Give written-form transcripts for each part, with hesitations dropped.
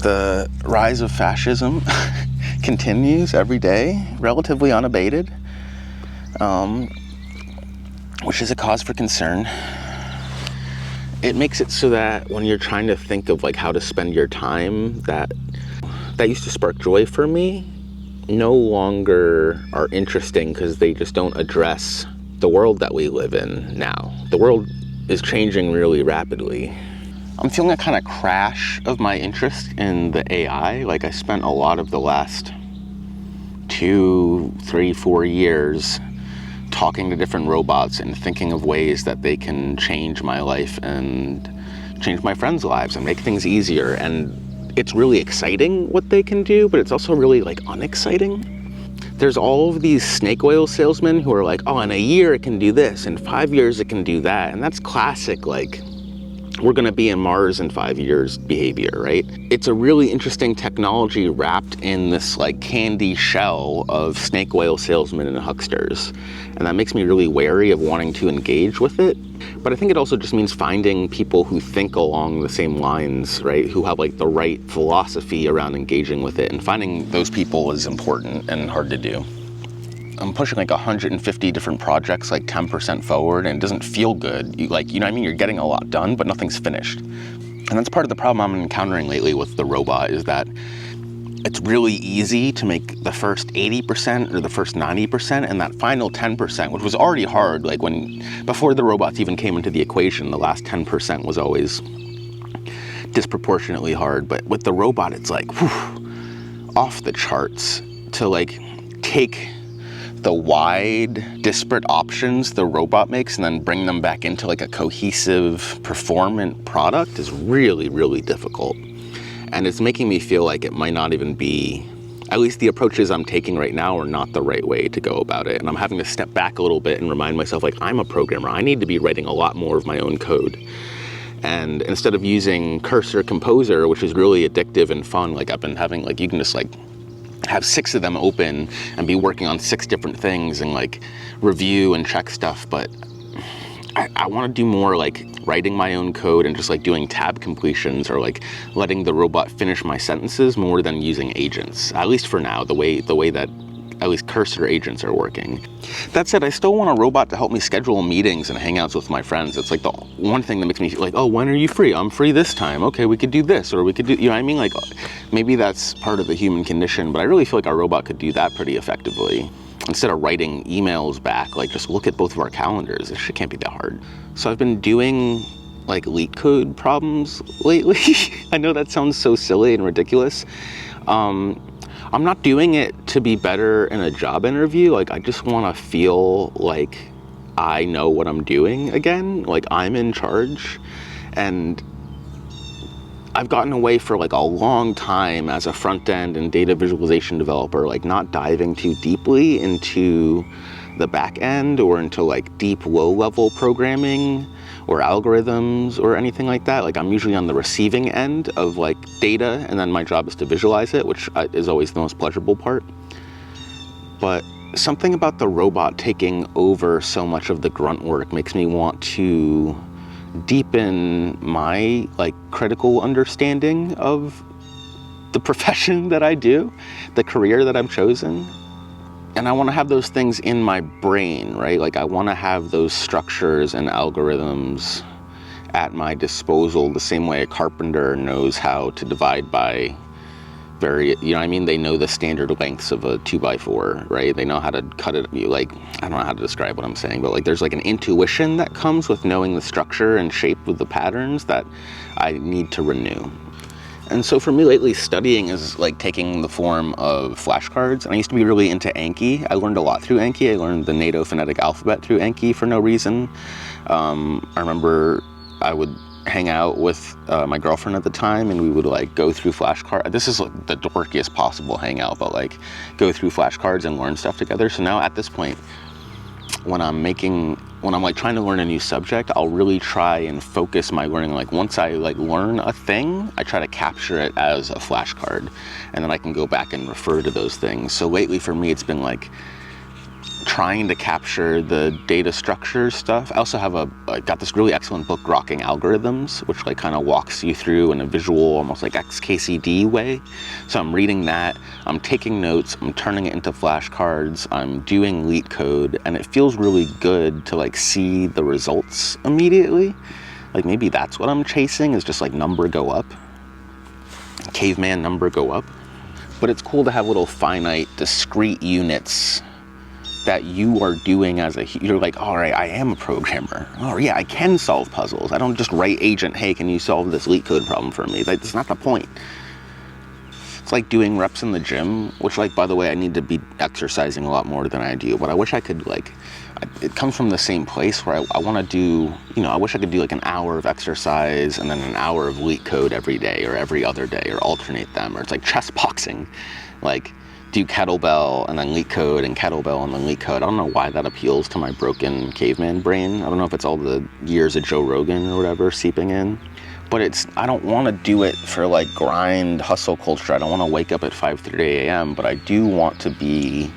The rise of fascism continues every day, relatively unabated, which is a cause for concern. It makes it so that when you're trying to think of like how to spend your time, that used to spark joy for me, no longer are interesting because they just don't address the world that we live in now. The world is changing really rapidly. I'm feeling a kind of crash of my interest in the AI. Like I spent a lot of the last 2, 3, 4 years talking to different robots and thinking of ways that they can change my life and change my friends' lives and make things easier. And it's really exciting what they can do, but it's also really like unexciting. There's all of these snake oil salesmen who are like, oh, in a year it can do this, in 5 years it can do that. And that's classic, like, we're gonna be in Mars in 5 years behavior, right? It's a really interesting technology wrapped in this like candy shell of snake oil salesmen and hucksters. And that makes me really wary of wanting to engage with it. But I think it also just means finding people who think along the same lines, right? Who have like the right philosophy around engaging with it. And finding those people is important and hard to do. I'm pushing like 150 different projects, like 10% forward, and it doesn't feel good. You know what I mean? You're getting a lot done, but nothing's finished. And that's part of the problem I'm encountering lately with the robot, is that it's really easy to make the first 80% or the first 90%, and that final 10%, which was already hard, like before the robots even came into the equation, the last 10% was always disproportionately hard. But with the robot, it's like, whew, off the charts to like take the wide, disparate options the robot makes and then bring them back into like a cohesive, performant product is really, really difficult. And it's making me feel like it might not even be, at least the approaches I'm taking right now are not the right way to go about it. And I'm having to step back a little bit and remind myself, like, I'm a programmer. I need to be writing a lot more of my own code. And instead of using Cursor Composer, which is really addictive and fun, like I've been having, like, you can just like have 6 of them open and be working on 6 different things and like review and check stuff. But I want to do more like writing my own code and just like doing tab completions or like letting the robot finish my sentences more than using agents, at least for now, the way that at least cursor agents are working. That said, I still want a robot to help me schedule meetings and hangouts with my friends. It's like the one thing that makes me feel like, oh, when are you free? I'm free this time. Okay, we could do this, or we could do, you know what I mean? Like, maybe that's part of the human condition, but I really feel like our robot could do that pretty effectively. Instead of writing emails back, like just look at both of our calendars. This shit can't be that hard. So I've been doing like leak code problems lately. I know that sounds so silly and ridiculous. I'm not doing it to be better in a job interview. Like, I just want to feel like I know what I'm doing again, like I'm in charge. And I've gotten away for like a long time as a front end and data visualization developer, like not diving too deeply into the back end or into like deep low level programming or algorithms or anything like that. Like I'm usually on the receiving end of like data, and then my job is to visualize it, which is always the most pleasurable part. But something about the robot taking over so much of the grunt work makes me want to deepen my like critical understanding of the profession that I do, the career that I've chosen. And I want to have those things in my brain, right? Like I want to have those structures and algorithms at my disposal the same way a carpenter knows how to divide by you know what I mean? They know the standard lengths of a 2x4, right? They know how to cut it. Like, I don't know how to describe what I'm saying, but like there's like an intuition that comes with knowing the structure and shape of the patterns that I need to renew. And so for me lately, studying is like taking the form of flashcards. And I used to be really into Anki. I learned a lot through Anki. I learned the NATO phonetic alphabet through Anki for no reason. I remember I would hang out with my girlfriend at the time, and we would like go through flashcards. This is like the dorkiest possible hangout, but like go through flashcards and learn stuff together. So now at this point, when I'm like trying to learn a new subject, I'll really try and focus my learning. Like once I like learn a thing, I try to capture it as a flashcard, and then I can go back and refer to those things. So lately for me, it's been like trying to capture the data structure stuff. I also have I got this really excellent book, Grokking Algorithms, which like kind of walks you through in a visual, almost like XKCD way. So I'm reading that, I'm taking notes, I'm turning it into flashcards, I'm doing leet code, and it feels really good to like see the results immediately. Like maybe that's what I'm chasing, is just like number go up, caveman number go up. But it's cool to have little finite, discrete units that you are doing as you're like, all right, I am a programmer. Oh yeah, I can solve puzzles. I don't just write agent, hey, can you solve this leet code problem for me? Like, that's not the point. It's like doing reps in the gym, which like, by the way, I need to be exercising a lot more than I do, but I wish I could like, it comes from the same place where I want to do, you know, I wish I could do like an hour of exercise and then an hour of leet code every day or every other day, or alternate them. Or it's like chess boxing, like do kettlebell and then leet code and kettlebell and then leet code. I don't know why that appeals to my broken caveman brain. I don't know if it's all the years of Joe Rogan or whatever seeping in, but I don't want to do it for like grind hustle culture. I don't want to wake up at 5:30 a.m., but I do want to be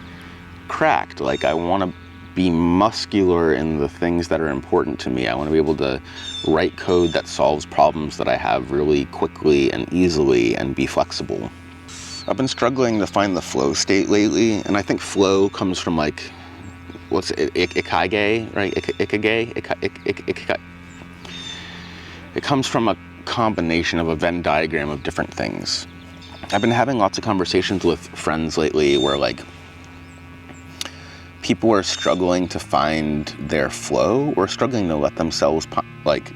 cracked. Like I want to be muscular in the things that are important to me. I want to be able to write code that solves problems that I have really quickly and easily and be flexible. I've been struggling to find the flow state lately, and I think flow comes from like, what's it, ikigai, right? Ikigai? It comes from a combination of a Venn diagram of different things. I've been having lots of conversations with friends lately where like, people are struggling to find their flow, or struggling to let themselves, like,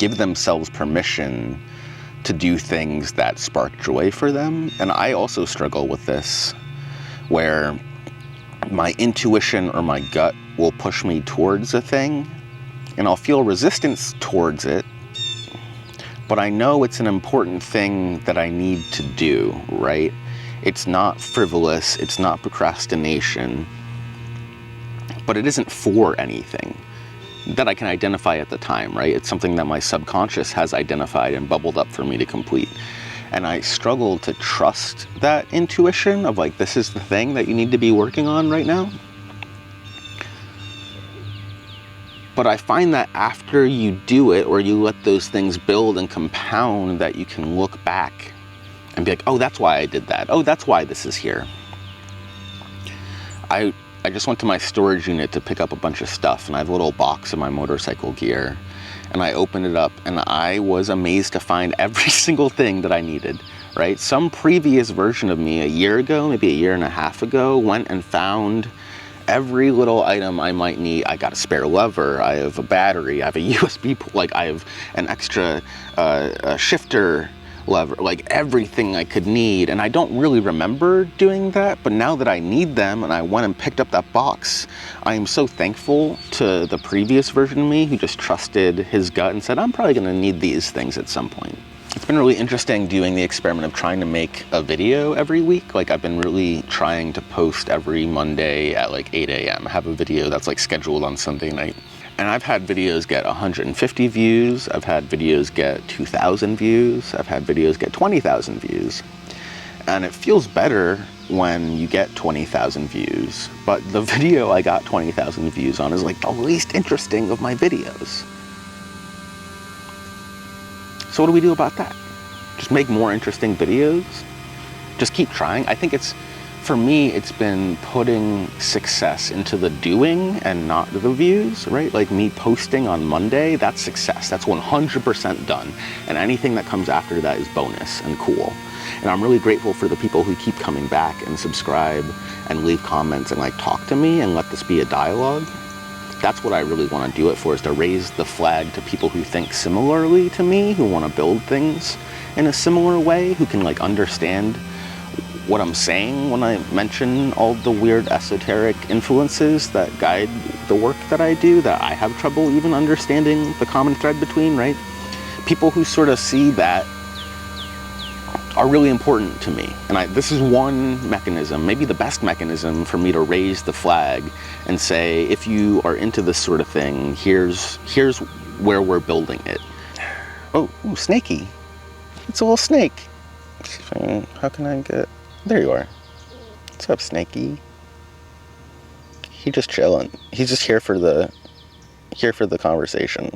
give themselves permission to do things that spark joy for them. And I also struggle with this, where my intuition or my gut will push me towards a thing, and I'll feel resistance towards it, but I know it's an important thing that I need to do, right? It's not frivolous, it's not procrastination, but it isn't for anything that I can identify at the time, right? It's something that my subconscious has identified and bubbled up for me to complete. And I struggle to trust that intuition of like, this is the thing that you need to be working on right now. But I find that after you do it, or you let those things build and compound, that you can look back and be like, oh, that's why I did that. Oh, that's why this is here. I just went to my storage unit to pick up a bunch of stuff, and I have a little box of my motorcycle gear, and I opened it up, and I was amazed to find every single thing that I needed, right? Some previous version of me a year ago, maybe a year and a half ago, went and found every little item I might need. I got a spare lever, I have a battery, I have a USB, like I have an extra shifter lever, like everything I could need. And I don't really remember doing that, but now that I need them and I went and picked up that box, I am so thankful to the previous version of me who just trusted his gut and said, I'm probably gonna need these things at some point. It's been really interesting doing the experiment of trying to make a video every week. Like I've been really trying to post every Monday at like 8 a.m. I have a video that's like scheduled on Sunday night. And I've had videos get 150 views, I've had videos get 2,000 views, I've had videos get 20,000 views. And it feels better when you get 20,000 views, but the video I got 20,000 views on is like the least interesting of my videos. So what do we do about that? Just make more interesting videos? Just keep trying? I think for me, it's been putting success into the doing and not the views, right? Like me posting on Monday, that's success. That's 100% done. And anything that comes after that is bonus and cool. And I'm really grateful for the people who keep coming back and subscribe and leave comments and like talk to me and let this be a dialogue. That's what I really want to do it for, is to raise the flag to people who think similarly to me, who want to build things in a similar way, who can like understand what I'm saying when I mention all the weird esoteric influences that guide the work that I do, that I have trouble even understanding the common thread between, right? People who sort of see that are really important to me. And this is one mechanism, maybe the best mechanism for me to raise the flag and say, if you are into this sort of thing, here's where we're building it. Oh, ooh, snaky. It's a little snake. How can I get... There you are. What's up, Snakey? He just chilling. He's just here for the conversation.